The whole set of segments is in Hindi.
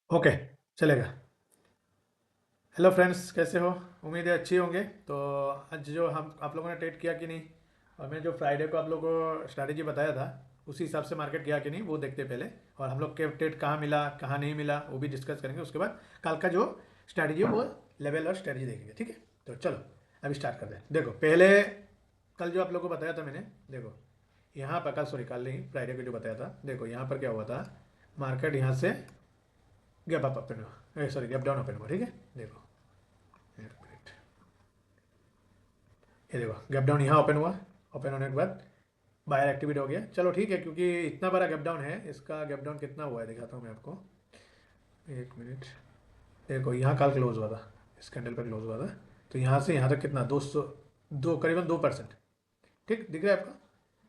ओके, चलेगा। हेलो फ्रेंड्स, कैसे हो? उम्मीद है अच्छी होंगे। तो आज जो हम आप लोगों ने ट्रेड किया कि नहीं, और मैंने जो फ्राइडे को आप लोगों को स्ट्रैटेजी बताया था उसी हिसाब से मार्केट गया कि नहीं वो देखते हैं पहले। और हम लोग के ट्रेड कहाँ मिला कहाँ नहीं मिला वो भी डिस्कस करेंगे। उसके बाद कल का जो स्ट्रैटेजी है वो लेवल और स्ट्रैटेजी देखेंगे, ठीक है? तो चलो अभी स्टार्ट करते हैं। देखो पहले कल जो आप लोगों को बताया था मैंने, देखो यहाँ पर कल, सॉरी कल नहीं, फ्राइडे को जो बताया था, देखो यहाँ पर क्या हुआ था। मार्केट यहाँ से गैप अप ओपन हुआ, सॉरी गैप डाउन ओपन हुआ, ठीक है। देखो एक मिनट, ये देखो गैप डाउन यहाँ ओपन हुआ। ओपन होने के बाद बायर एक्टिवेट हो गया। चलो ठीक है, क्योंकि इतना बड़ा गैप डाउन है, इसका गैप डाउन कितना हुआ है दिखाता हूँ मैं आपको। एक मिनट, देखो यहाँ कल क्लोज हुआ था, इस कैंडल पर क्लोज हुआ था। तो यहाँ से यहाँ तक कितना, 202, करीबन 2%। ठीक दिख रहा है आपका?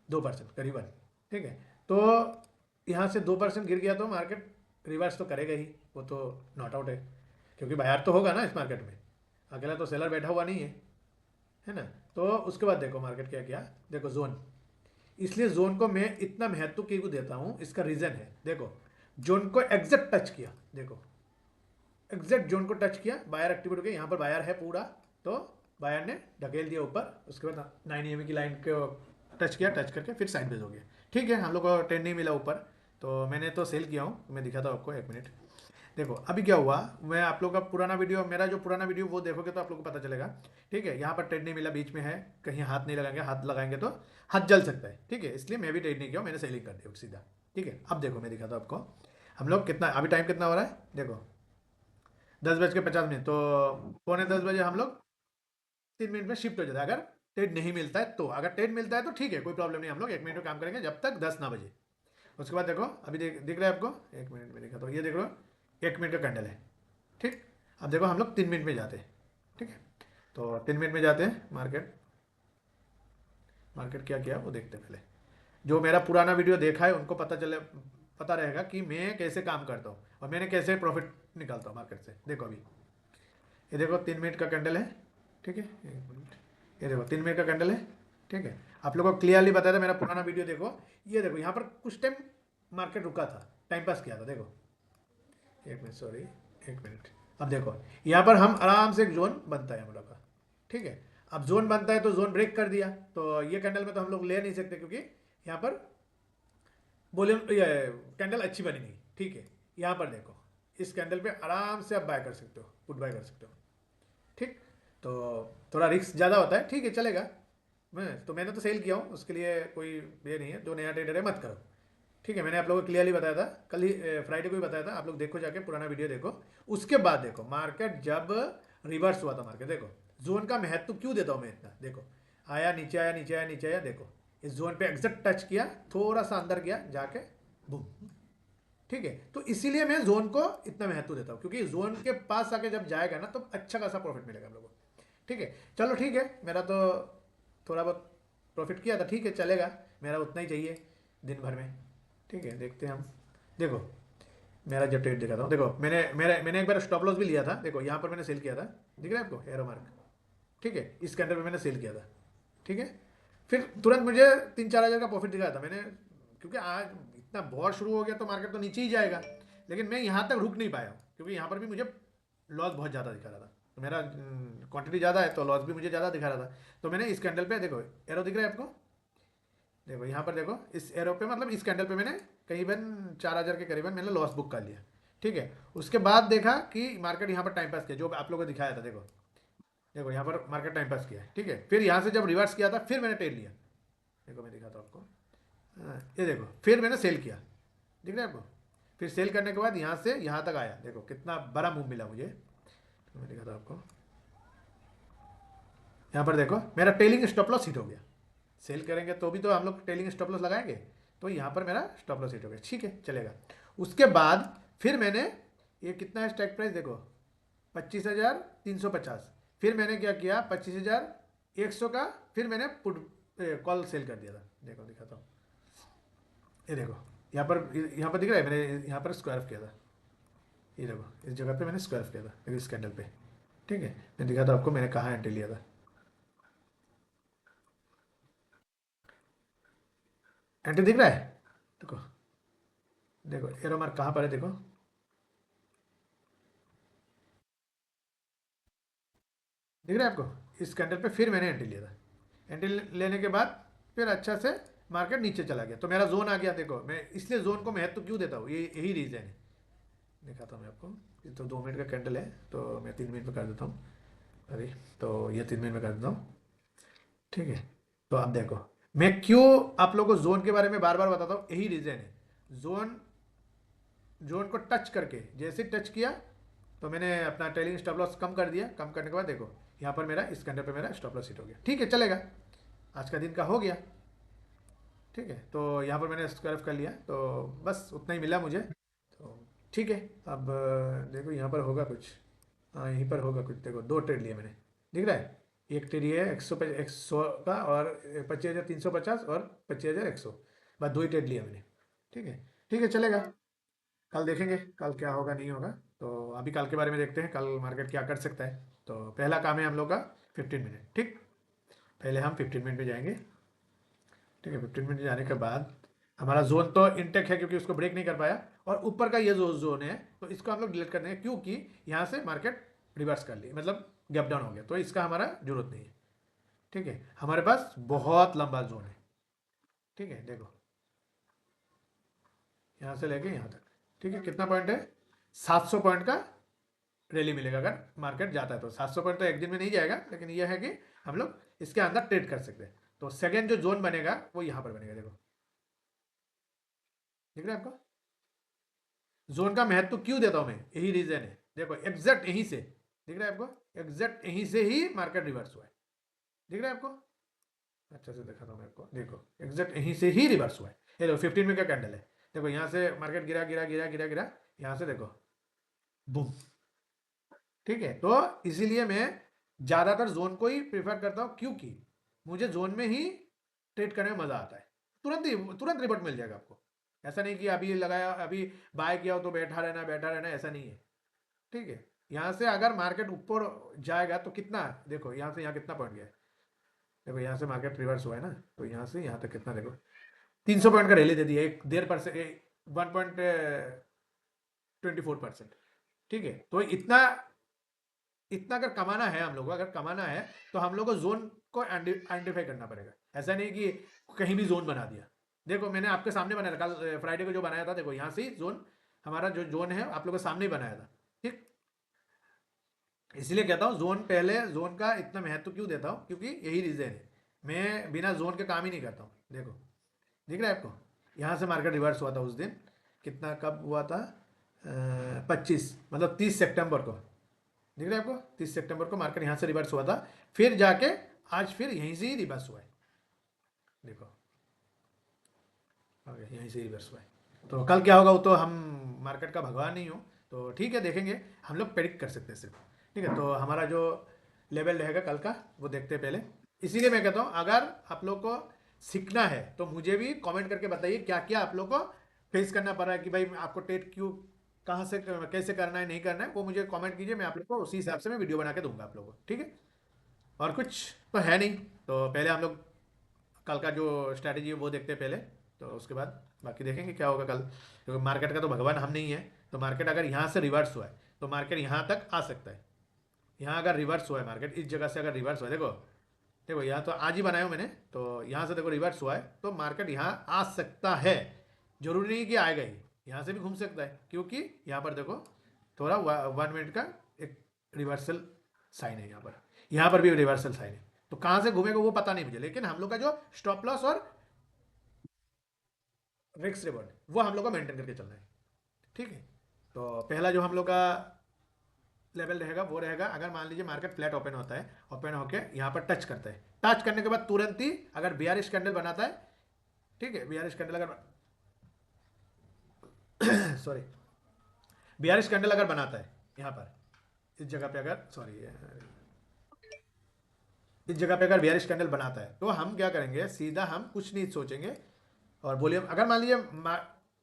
2% करीबन। ठीक है। तो यहाँ से 2% गिर गया तो मार्केट रिवर्स तो करेगा ही, वो तो नॉट आउट है। क्योंकि बाहर तो होगा ना इस मार्केट में, अकेला तो सेलर बैठा हुआ नहीं है ना। तो उसके बाद देखो मार्केट क्या किया। देखो जोन, इसलिए जोन को मैं इतना महत्व क्यों देता हूँ, इसका रीजन है। देखो जोन को एग्जैक्ट टच किया, देखो एग्जैक्ट जोन को टच किया, बायर एक्टिवेट हो गया। यहाँ पर बायर है पूरा, तो बायर ने ढकेल दिया ऊपर। उसके बाद 9 EMA की लाइन को टच किया, टच करके फिर साइड हो गया। ठीक है, हम लोग को ट्रेंड नहीं मिला ऊपर, तो मैंने तो सेल किया हूँ। मैं दिखाता हूँ आपको, एक मिनट। देखो अभी क्या हुआ, मैं आप लोग का पुराना वीडियो, मेरा जो पुराना वीडियो वो देखोगे तो आप लोग को पता चलेगा। ठीक है, यहाँ पर ट्रेड नहीं मिला, बीच में है, कहीं हाथ नहीं लगाएंगे, हाथ लगाएंगे तो हाथ जल सकता है। ठीक है, इसलिए मैं भी ट्रेड नहीं किया, मैंने सेलिंग कर दिया सीधा। ठीक है, अब देखो मैं दिखाता हूँ आपको। हम लोग कितना अभी टाइम कितना हो रहा है, देखो 10:50 तो 9:45 हम लोग 3 मिनट में शिफ्ट हो जाता है। अगर ट्रेड नहीं मिलता है तो, अगर ट्रेड मिलता है तो ठीक है, कोई प्रॉब्लम नहीं, हम लोग 1 मिनट में काम करेंगे जब तक 10 ना बजे। उसके बाद देखो अभी दिख रहा है आपको, 1 मिनट में दिखा तो ये देखो 1 मिनट का कैंडल है। ठीक, अब देखो हम लोग 3 मिनट में जाते हैं। ठीक है, तो 3 मिनट में जाते हैं। मार्केट मार्केट क्या किया वो देखते हैं पहले। जो मेरा पुराना वीडियो देखा है उनको पता रहेगा कि मैं कैसे काम करता हूँ और मैंने कैसे प्रॉफिट निकालता हूँ मार्केट से। देखो अभी ये देखो 3 मिनट का कैंडल है। ठीक है, 1 मिनट, ये देखो 3 मिनट का कैंडल है। ठीक है, आप लोगों को क्लियरली बताया था मेरा पुराना वीडियो देखो। ये देखो यहाँ पर कुछ टाइम मार्केट रुका था, टाइम पास किया था। देखो 1 मिनट, सॉरी 1 मिनट। अब देखो यहाँ पर हम आराम से एक जोन बनता है हम लोग का। ठीक है, अब जोन बनता है तो जोन ब्रेक कर दिया, तो ये कैंडल में तो हम लोग ले नहीं सकते, क्योंकि यहाँ पर वॉल्यूम, ये कैंडल अच्छी बनी नहीं। ठीक है, यहाँ पर देखो इस कैंडल पे आराम से आप बाय कर सकते हो, पुट बाय कर सकते हो। ठीक, तो थोड़ा रिस्क ज़्यादा होता है, ठीक है चलेगा। मैंने तो सेल किया हूँ, उसके लिए कोई ये नहीं है। जो नया ट्रेडर है मत करो। ठीक है, मैंने आप लोगों को क्लियरली बताया था, कल ही फ्राइडे को भी बताया था। आप लोग देखो जाके पुराना वीडियो देखो। उसके बाद देखो मार्केट जब रिवर्स हुआ था, मार्केट देखो जोन का महत्व क्यों देता हूँ मैं इतना। देखो आया नीचे, आया नीचे, आया नीचे, आया, देखो इस जोन पे एग्जैक्ट टच किया, थोड़ा सा अंदर गया जाके, बूम। ठीक है, तो इसीलिए मैं जोन को इतना महत्व देता हूँ, क्योंकि जोन के पास आके जब जाएगा ना तो अच्छा खासा प्रॉफिट मिलेगा हम लोगों को। ठीक है, चलो ठीक है, मेरा तो थोड़ा बहुत प्रॉफिट किया था, ठीक है चलेगा। मेरा उतना ही चाहिए दिन भर में। ठीक है, देखते हैं हम। देखो मेरा जब ट्रेड दिखाता हूँ, देखो मैंने एक बार स्टॉप लॉस भी लिया था। देखो यहाँ पर मैंने सेल किया था, दिख रहा है आपको एरो मार्क? ठीक है, इस कैंडल में मैंने सेल किया था। ठीक है, फिर तुरंत मुझे 3-4 हज़ार का प्रॉफिट दिखाया था मैंने, क्योंकि आज इतना बहुत शुरू हो गया तो मार्केट तो नीचे ही जाएगा। लेकिन मैं यहाँ तक रुक नहीं पाया, क्योंकि यहाँ पर भी मुझे लॉस बहुत ज़्यादा दिखा रहा था। तो मेरा क्वांटिटी ज़्यादा है तो लॉस भी मुझे ज़्यादा दिखा रहा था। तो मैंने इस कैंडल पे, देखो एरो दिख रहा है आपको? देखो यहाँ पर देखो इस एरो पे, मतलब इस कैंडल पे मैंने करीबन 4 हज़ार के करीबन मैंने लॉस बुक कर लिया। ठीक है, उसके बाद देखा कि मार्केट यहाँ पर टाइम पास किया, जो आप लोगों को दिखाया था। देखो देखो यहाँ पर मार्केट टाइम पास किया है। ठीक है, फिर यहाँ से जब रिवर्स किया था फिर मैंने ट्रेड लिया। देखो मैं दिखाता हूँ आपको। हाँ, ये देखो फिर मैंने सेल किया, दिख रहा है आपको? फिर सेल करने के बाद यहाँ से यहाँ तक आया, देखो कितना बड़ा मूव मिला मुझे। तो मैं दिखाता हूँ आपको। यहाँ पर देखो मेरा टेलिंग स्टॉप लॉस हिट हो गया। सेल करेंगे तो भी तो हम लोग टेलिंग स्टॉप लॉस लगाएंगे। तो यहाँ पर मेरा स्टॉप लॉस हिट हो गया, ठीक है चलेगा। उसके बाद फिर मैंने, ये कितना है स्ट्राइक प्राइस देखो, 25,350। फिर मैंने क्या किया, 25,100 का फिर मैंने पुट कॉल सेल कर दिया था। देखो दिखाता हूँ, ये देखो यहाँ पर दिख रहा है, मैंने यहाँ पर स्क्वायर किया था। ये देखो इस जगह पे मैंने स्क्वायर किया था, देखो इस कैंडल पे। ठीक है, मैं दिखाता हूँ आपको मैंने कहाँ एंट्री लिया था। एंट्री दिख रहा है? देखो देखो एरो मार्क कहाँ पर है, देखो दिख रहा है आपको, इस कैंडल पे फिर मैंने एंट्री लिया था, एंट्री लेने के बाद फिर अच्छा से मार्केट नीचे चला गया, तो मेरा जोन आ गया। देखो मैं इसलिए जोन को महत्व क्यों देता हूँ, ये यही रीज़न है। दिखाता हूँ मैं आपको। ये तो 2 मिनट का कैंडल है, तो मैं 3 मिनट में कर देता हूँ। अरे, तो ये 3 मिनट में कर देता हूँ। ठीक है, तो आप देखो मैं क्यों आप लोगों को जोन के बारे में बार बार बताता हूँ, यही रीज़न है। जोन जोन को टच करके जैसे टच किया तो मैंने अपना ट्रेलिंग स्टॉप लॉस कम कर दिया। कम करने के बाद देखो यहाँ पर मेरा इस कैंडल पे मेरा स्टॉप लॉस हिट हो गया। ठीक है, चलेगा, आज का दिन का हो गया। ठीक है, तो यहाँ पर मैंने स्क्वायर कर लिया, तो बस उतना ही मिला मुझे। तो ठीक है, अब देखो यहाँ पर होगा कुछ। हाँ, यहीं पर होगा कुछ। देखो 2 ट्रेड लिए मैंने, दिख रहा है। एक ट्रेड ये है 100 का, और 25,350 और 25,100, बस 2 ही ट्रेड लिया मैंने। ठीक है, ठीक है, चलेगा। कल देखेंगे कल क्या होगा नहीं होगा। तो अभी कल के बारे में देखते हैं, कल मार्केट क्या कर सकता है। तो पहला काम है हम लोग का 15 मिनट। ठीक, पहले हम 15 मिनट में जाएंगे। ठीक है, 15 मिनट जाने के बाद हमारा जोन तो इंटेक है क्योंकि उसको ब्रेक नहीं कर पाया, और ऊपर का ये जो जोन है तो इसको हम लोग डिलीट कर देंगे, क्योंकि यहाँ से मार्केट रिवर्स कर ली, मतलब गैप डाउन हो गया, तो इसका हमारा जरूरत नहीं है। ठीक है, हमारे पास बहुत लंबा जोन है। ठीक है, देखो यहाँ से लेके यहाँ तक। ठीक है, कितना पॉइंट है, 700 पॉइंट का रैली मिलेगा। अगर मार्केट जाता है तो 700 पॉइंट तो एक दिन में नहीं जाएगा, लेकिन यह है कि हम लोग इसके अंदर ट्रेड कर सकते हैं। तो सेकेंड जो जोन बनेगा वो यहाँ पर बनेगा। देखो, दिख रहा है आपको, जोन का महत्व क्यों देता हूं मैं, यही रीजन है। देखो एग्जैक्ट यहीं से, दिख रहा है आपको, एग्जैक्ट यहीं से ही मार्केट रिवर्स हुआ है। दिख रहा है आपको, अच्छा से दिखाता हूं मैं आपको। देखो एग्जैक्ट यहीं से ही रिवर्स हुआ है। ये देखो 15 मिनट का कैंडल है। देखो यहाँ से मार्केट गिरा गिरा गिरा गिरा गिरा, यहाँ से देखो बूम। ठीक है, तो इसीलिए मैं ज्यादातर जोन को ही प्रेफर करता हूँ, क्योंकि मुझे जोन में ही ट्रेड करने में मजा आता है। तुरंत रिपोर्ट मिल जाएगा आपको। ऐसा नहीं कि अभी लगाया, अभी बाय किया हो तो बैठा रहना, ऐसा नहीं है। ठीक है, यहाँ से अगर मार्केट ऊपर जाएगा तो कितना, देखो यहाँ से यहाँ कितना पॉइंट गया है। देखो यहाँ से मार्केट रिवर्स हुआ है ना, तो यहाँ से यहाँ तक कितना, देखो 300 पॉइंट का रैली दे दिया, 1.5%, 1.24%। ठीक है, तो इतना इतना अगर कमाना है हम लोग को, अगर कमाना है तो हम लोग को जोन को आइडेंटिफाई करना पड़ेगा। ऐसा नहीं कि कहीं भी जोन बना दिया। देखो मैंने आपके सामने बनाया था कल फ्राइडे को जो बनाया था, देखो यहाँ से ही जोन, हमारा जो जोन है आप लोगों के सामने ही बनाया था। ठीक, इसलिए कहता हूँ जोन, पहले जोन का इतना महत्व क्यों देता हूँ, क्योंकि यही रीजन है। मैं बिना जोन के काम ही नहीं करता हूँ। देखो दिख रहा है आपको, यहाँ से मार्केट रिवर्स हुआ था उस दिन, कितना कब हुआ था, 25 मतलब 30 सितंबर को। दिख रहा है आपको, 30 सितंबर को मार्केट यहाँ से रिवर्स हुआ था, फिर जाके आज फिर यहीं से ही रिवर्स हुआ है। देखो यहीं से ही रिवर्स हुआ है। तो कल क्या होगा वो तो हम मार्केट का भगवान नहीं हो, तो ठीक है देखेंगे, हम लोग प्रेडिक्ट कर सकते हैं सिर्फ। ठीक है, तो हमारा जो लेवल रहेगा कल का वो देखते हैं पहले। इसीलिए मैं कहता हूँ अगर आप लोग को सीखना है तो मुझे भी कमेंट करके बताइए क्या क्या आप लोग को फेस करना पड़ रहा है, कि भाई आपको टेट क्यों, कहाँ से कैसे करना है नहीं करना है, वो मुझे कमेंट कीजिए। मैं आप लोग को उसी हिसाब से मैं वीडियो बना के दूंगा आप लोगों को। ठीक है, और कुछ तो है नहीं। तो पहले हम लोग कल का जो स्ट्रैटेजी है वो देखते हैं पहले, तो उसके बाद बाकी देखेंगे क्या होगा कल, क्योंकि मार्केट का तो भगवान हम नहीं है। तो मार्केट अगर यहाँ से रिवर्स हुआ है तो मार्केट यहाँ तक आ सकता है। यहाँ अगर रिवर्स हुआ है मार्केट, इस जगह से अगर रिवर्स हुआ है, देखो देखो यहाँ तो आज ही बनाया हूँ मैंने, तो यहाँ से देखो रिवर्स हुआ है, तो मार्केट यहाँ आ सकता है। जरूरी नहीं कि आएगा ही, यहाँ से भी घूम सकता है, क्योंकि यहाँ पर देखो थोड़ा 1 मिनट का एक रिवर्सल साइन है। यहाँ पर भी रिवर्सल साइन है। तो कहाँ से घूमेगा वो पता नहीं मुझे, लेकिन हम लोग का जो स्टॉप लॉस और रिस्क रिवॉर्ड वो हम लोग को मेंटेन करके चलना है। ठीक है, तो पहला जो हम लोग का लेवल रहेगा वो रहेगा, अगर मान लीजिए मार्केट फ्लैट ओपन होता है, ओपन होकर यहाँ पर टच करता है, टच करने के बाद तुरंत ही अगर बीआरएस कैंडल बनाता है, ठीक है, बीआरएस कैंडल अगर सॉरी, बीआरएस कैंडल अगर बनाता है यहाँ पर, इस जगह पे अगर सॉरी इस जगह पे अगर बीआरएस कैंडल बनाता है, तो हम क्या करेंगे, सीधा हम कुछ नहीं सोचेंगे और बोलिए, अगर मान लीजिए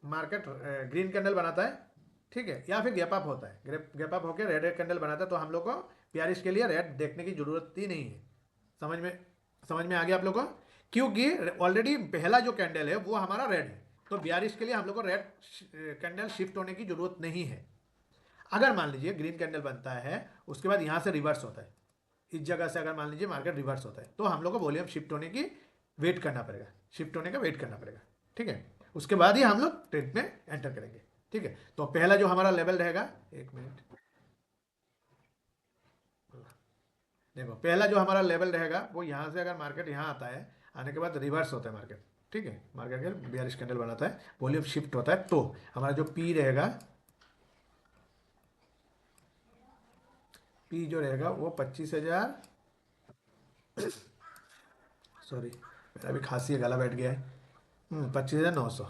मार्केट ग्रीन कैंडल बनाता है, ठीक है, या फिर गैप अप होता है, गैप अप होकर रेड कैंडल बनाता है, तो हम लोग को बीआरएस के लिए रेड देखने की जरूरत ही नहीं है। समझ में आ गया आप लोग को, क्योंकि ऑलरेडी पहला जो कैंडल है वो हमारा रेड है, तो बीआरएस के लिए हम लोग को रेड कैंडल शिफ्ट होने की जरूरत नहीं है। अगर मान लीजिए ग्रीन कैंडल बनता है, उसके बाद यहाँ से रिवर्स होता है, इस जगह से अगर मान लीजिए मार्केट रिवर्स होता है तो हम लोग को वॉल्यूम शिफ्ट होने की वेट करना पड़ेगा, शिफ्ट होने का वेट करना पड़ेगा। ठीक है, उसके बाद ही हम लोग ट्रेड में एंटर करेंगे। ठीक है, तो पहला जो हमारा लेवल रहेगा, एक मिनट, देखो पहला जो हमारा लेवल रहेगा वो यहाँ से अगर मार्केट यहाँ आता है, आने के बाद रिवर्स होता है मार्केट। ठीक है, मार्केट के बियरिश कैंडल बनाता है, वॉल्यूम शिफ्ट होता है, तो हमारा जो पी रहेगा, पी जो रहेगा वो 25,000, सॉरी मेरा भी खांसी है, गला बैठ गया है, 25,900,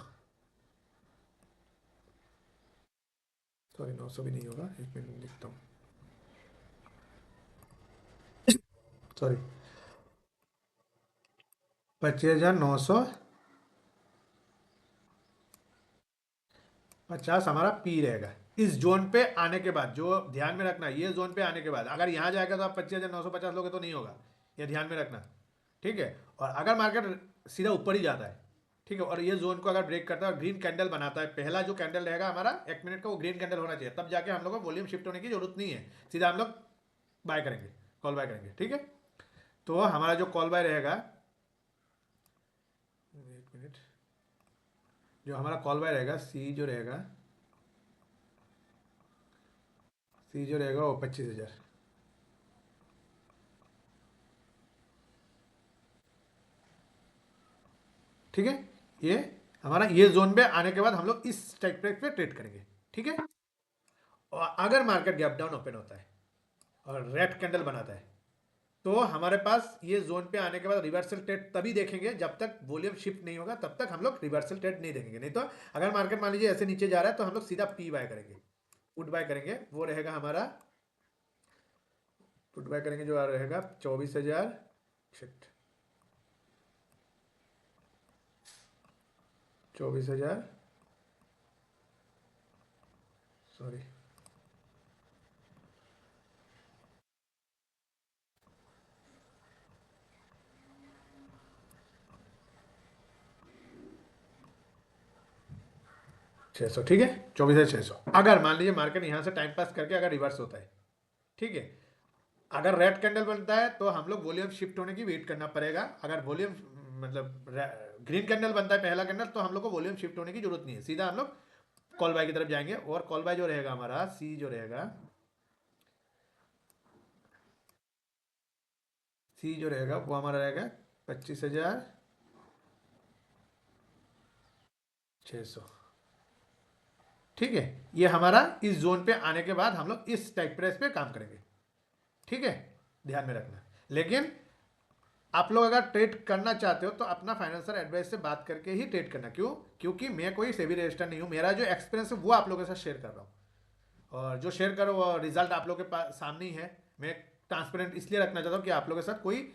सॉरी 900 भी नहीं होगा, एक मिनट लिखता हूँ, सॉरी 25,950 हमारा पी रहेगा। इस जोन पे आने के बाद, जो ध्यान में रखना, ये जोन पे आने के बाद अगर यहाँ जाएगा तो आप 25,950 लोगे तो नहीं होगा, ये ध्यान में रखना। ठीक है, और अगर मार्केट सीधा ऊपर ही जाता है, ठीक है, और ये जोन को अगर ब्रेक करता है और ग्रीन कैंडल बनाता है, पहला जो कैंडल रहेगा हमारा 1 मिनट का वो ग्रीन कैंडल होना चाहिए, तब जाके हम लोग को वॉल्यूम शिफ्ट होने की जरूरत नहीं है, सीधा हम लोग बाय करेंगे, कॉल बाय करेंगे। ठीक है, तो हमारा जो कॉल बाय रहेगा, एक मिनट, जो हमारा कॉल बाय रहेगा, सी जो रहेगा, सी जो रहेगा वो 25,000। ठीक है, ये हमारा ये जोन पे आने के बाद हम लोग इस स्ट्राइक प्राइस पे ट्रेड करेंगे। ठीक है, और अगर मार्केट गैप डाउन ओपन होता है और रेड कैंडल बनाता है, तो हमारे पास ये जोन पे आने के बाद रिवर्सल ट्रेड तभी देखेंगे, जब तक वॉल्यूम शिफ्ट नहीं होगा तब तक हम लोग रिवर्सल ट्रेड नहीं देखेंगे। नहीं तो अगर मार्केट मान लीजिए ऐसे नीचे जा रहा है तो हम लोग सीधा पी बाय करेंगे, पुट बाय करेंगे, वो रहेगा हमारा, पुट बाय करेंगे जो रहेगा 24,000, 24,000, सॉरी 600। ठीक है, 24,600। अगर मान लीजिए मार्केट यहाँ से टाइम पास करके अगर रिवर्स होता है, ठीक है, अगर रेड कैंडल बनता है तो हम लोग वॉल्यूम शिफ्ट होने की वेट करना पड़ेगा। अगर वॉल्यूम मतलब ग्रीन कैंडल बनता है पहला कैंडल, तो हम लोग को वॉल्यूम शिफ्ट होने की जरूरत नहीं है, सीधा हम लोग कॉल बाय की तरफ जाएंगे। और कॉल बाय जो रहेगा हमारा, सी जो रहेगा, सी जो रहेगा वो हमारा रहेगा 25,600। ठीक है, ये हमारा इस जोन पे आने के बाद हम लोग इस टाइप प्राइस पे काम करेंगे। ठीक है, ध्यान में रखना। लेकिन आप लोग अगर ट्रेड करना चाहते हो तो अपना फाइनेंशियल एडवाइस से बात करके ही ट्रेड करना। क्यों? क्योंकि मैं कोई सेबी रजिस्टर नहीं हूँ, मेरा जो एक्सपीरियंस है वो आप लोगों के साथ शेयर कर रहा हूँ, और जो शेयर करो वो रिजल्ट आप लोग के पास सामने ही है। मैं ट्रांसपेरेंट इसलिए रखना चाहता हूँ कि आप लोगों के साथ कोई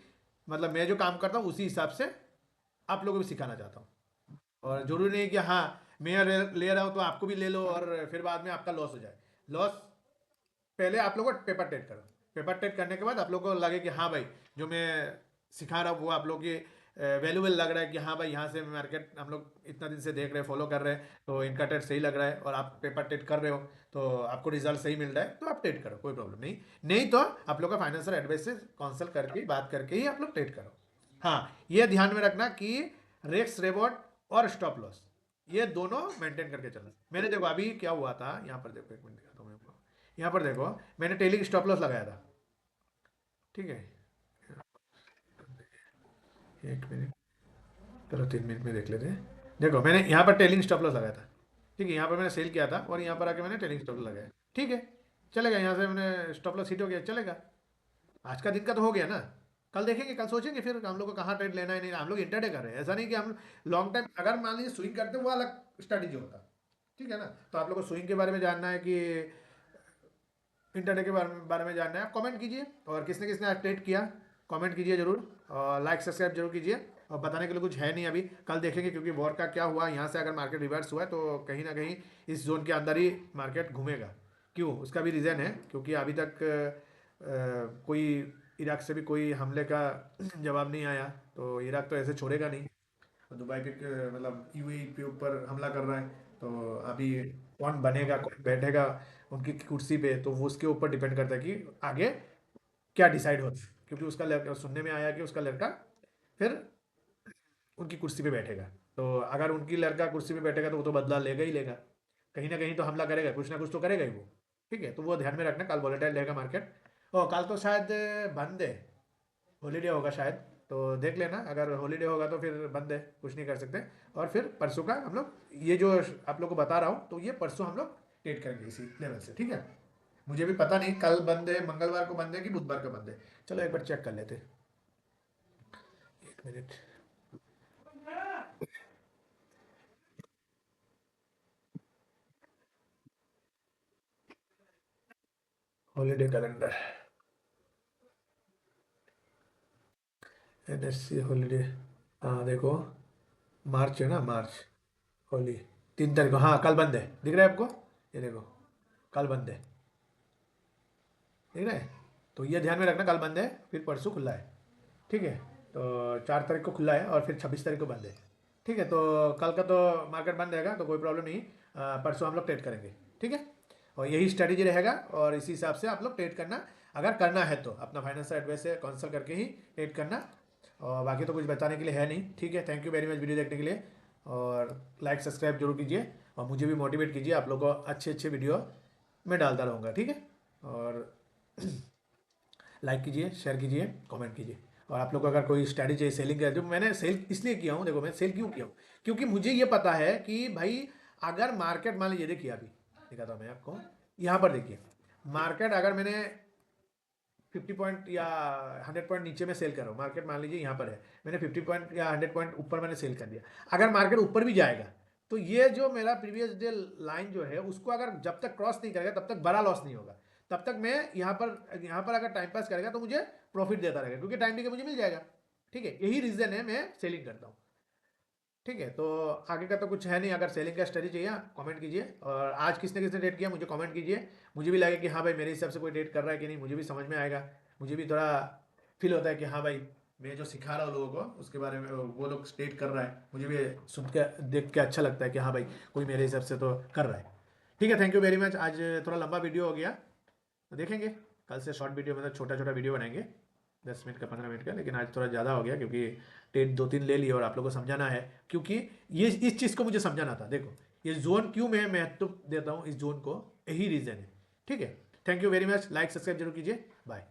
मतलब मैं जो काम करता हूँ उसी हिसाब से आप लोगों को भी सिखाना चाहता हूँ। और जरूरी नहीं है कि हाँ मैं ले रहा हूँ तो आपको भी ले लो और फिर बाद में आपका लॉस हो जाए। लॉस पहले आप लोग को पेपर टेट करो, पेपर टेट करने के बाद आप लोग को लगे कि हाँ भाई जो मैं सिखा रहा हूँ वो आप लोग की वैल्यूबल लग रहा है, कि हाँ भाई यहाँ से मार्केट हम लोग इतना दिन से देख रहे हैं, फॉलो कर रहे हैं, तो इनका टेट सही लग रहा है और आप पेपर टेट कर रहे हो तो आपको रिजल्ट सही मिल रहा है, तो आप टेट करो, कोई प्रॉब्लम नहीं। नहीं तो आप लोग का फाइनेंशियल एडवाइस से कंसल्ट करके बात करके ही आप लोग टेट करो। हाँ, ये ध्यान में रखना कि रिस्क रिवॉर्ड और स्टॉप लॉस ये दोनों मेंटेन करके चलना। मैंने देखो अभी क्या हुआ था, यहाँ पर देखो, एक मिनट दिखाता हूँ मैं आपको। यहाँ पर देखो मैंने टेलिंग स्टॉप लॉस लगाया था। ठीक है, एक मिनट, चलो 3 मिनट में देख लेते हैं। देखो मैंने यहाँ पर टेलिंग स्टॉप लॉस लगाया था। ठीक है, यहाँ पर मैंने सेल किया था और यहाँ पर आके मैंने टेलिंग स्टॉप लॉस लगाया। ठीक है, चलेगा, यहाँ से मैंने स्टॉप लॉस हिट हो गया, चलेगा। आज का दिन का तो हो गया ना, कल देखेंगे, कल सोचेंगे फिर हम लोग को कहाँ ट्रेड लेना है। नहीं, हम लोग इंटरडे कर रहे हैं, ऐसा नहीं कि हम लॉन्ग टाइम अगर मान लीजिए स्विंग करते हैं वो अलग स्ट्रेटेजी होता। ठीक है ना, तो आप लोग को स्विंग के बारे में जानना है कि इंटरडे के बारे में जानना है, आप कमेंट कीजिए। और किसने किसने आज ट्रेड किया कमेंट कीजिए जरूर, और लाइक सब्सक्राइब जरूर कीजिए। और बताने के लिए कुछ है नहीं अभी, कल देखेंगे, क्योंकि वॉर का क्या हुआ, यहाँ से अगर मार्केट रिवर्स हुआ है तो कहीं ना कहीं इस जोन के अंदर ही मार्केट घूमेगा। क्यों? उसका भी रीज़न है, क्योंकि अभी तक कोई इराक से भी कोई हमले का जवाब नहीं आया, तो इराक तो ऐसे छोड़ेगा नहीं। तो दुबई पे मतलब यूएई पे ऊपर हमला कर रहा है, तो अभी कौन बनेगा कौन बैठेगा उनकी कुर्सी पे, तो वो उसके ऊपर डिपेंड करता है कि आगे क्या डिसाइड होता है, क्योंकि उसका लड़का, सुनने में आया कि उसका लड़का फिर उनकी कुर्सी पे बैठेगा। तो अगर उनकी लड़का कुर्सी पे बैठेगा तो वो तो बदला लेगा ही लेगा, कहीं ना कहीं तो हमला करेगा, कुछ ना कुछ तो करेगा ही वो। ठीक है, तो वो ध्यान में रखना, कल वॉलेटाइल रहेगा मार्केट। और कल तो शायद बंद है, हॉलीडे होगा शायद। तो देख लेना, अगर हॉलीडे होगा तो फिर बंद है, कुछ नहीं कर सकते। और फिर परसों का हम लोग, ये जो आप लोग को बता रहा हूँ, तो ये परसों हम लोग ट्रेड करेंगे इसी लेवल से। ठीक है, मुझे भी पता नहीं कल बंद है, मंगलवार को बंद है कि बुधवार को बंद है। चलो एक बार चेक कर लेते, एक minute. Holiday calendar, NSE holiday. हाँ देखो, मार्च है ना, मार्च होली 3 तारीख को, हाँ कल बंद है, दिख रहा है आपको? ये देखो, कल बंद है, दिख रहा है? तो ये ध्यान में रखना, कल बंद है, फिर परसों खुला है। ठीक है, तो 4 तारीख को खुला है और फिर 26 तारीख को बंद है। ठीक है, तो कल का तो मार्केट बंद रहेगा, तो कोई प्रॉब्लम नहीं। परसों हम लोग ट्रेड करेंगे। ठीक है, और यही स्ट्रेटेजी रहेगा, और इसी हिसाब से आप लोग ट्रेड करना। अगर करना है तो अपना फाइनेंशियल एडवाइस से कंसल्ट करके ही ट्रेड करना। और बाकी तो कुछ बताने के लिए है नहीं। ठीक है, thank you very much video देखने के लिए, और लाइक सब्सक्राइब जरूर कीजिए, और मुझे भी मोटिवेट कीजिए, आप लोगों को अच्छे अच्छे वीडियो मैं डालता रहूँगा। ठीक है, और लाइक कीजिए, शेयर कीजिए, कमेंट कीजिए। और आप लोग को अगर कोई स्ट्रैटेजी है सेलिंग का, जो मैंने सेल इसलिए किया हूँ, देखो मैं सेल क्यों किया हूँ, क्योंकि मुझे ये पता है कि भाई अगर मार्केट, मान लीजिए, देखिए अभी दिखाता हूँ मैं आपको, यहाँ पर देखिए, मार्केट अगर मैंने 50 पॉइंट या 100 पॉइंट नीचे में सेल कर रहा हूँ, मार्केट मान लीजिए यहाँ पर है, मैंने 50 पॉइंट या 100 पॉइंट ऊपर मैंने सेल कर दिया। अगर मार्केट ऊपर भी जाएगा, तो ये जो मेरा प्रीवियस डे लाइन जो है, उसको अगर जब तक क्रॉस नहीं करेगा, तब तक बड़ा लॉस नहीं होगा। तब तक मैं यहाँ पर अगर टाइम पास करेगा तो मुझे प्रॉफिट देता रहेगा, क्योंकि टाइम टिके मुझे मिल जाएगा। ठीक है, यही रीजन है मैं सेलिंग करता हूँ। ठीक है, तो आगे का तो कुछ है नहीं। अगर सेलिंग का स्ट्रेटेजी चाहिए, कमेंट कीजिए, और आज किसने किसने डेट किया मुझे कमेंट कीजिए। मुझे भी लगे कि हाँ भाई, मेरे हिसाब से कोई डेट कर रहा है कि नहीं, मुझे भी समझ में आएगा। मुझे भी थोड़ा फील होता है कि हाँ भाई, मैं जो सिखा रहा हूँ लोगों को, उसके बारे में वो लोग स्टेट कर रहा है, मुझे भी सुन के देख के अच्छा लगता है कि हाँ भाई, कोई मेरे हिसाब से तो कर रहा है। ठीक है, थैंक यू वेरी मच। आज थोड़ा लंबा वीडियो हो गया, तो देखेंगे कल से शॉर्ट वीडियो, मतलब छोटा छोटा वीडियो बनाएंगे, 10 मिनट का, 15 मिनट का। लेकिन आज थोड़ा ज़्यादा हो गया, क्योंकि टेट 2-3 ले लिए और आप लोग को समझाना है, क्योंकि ये इस चीज़ को मुझे समझाना था। देखो, ये जोन क्यों मैं महत्व देता हूँ इस जोन को, यही रीज़न है। ठीक है, thank you very much, like subscribe जरूर कीजिए, बाय।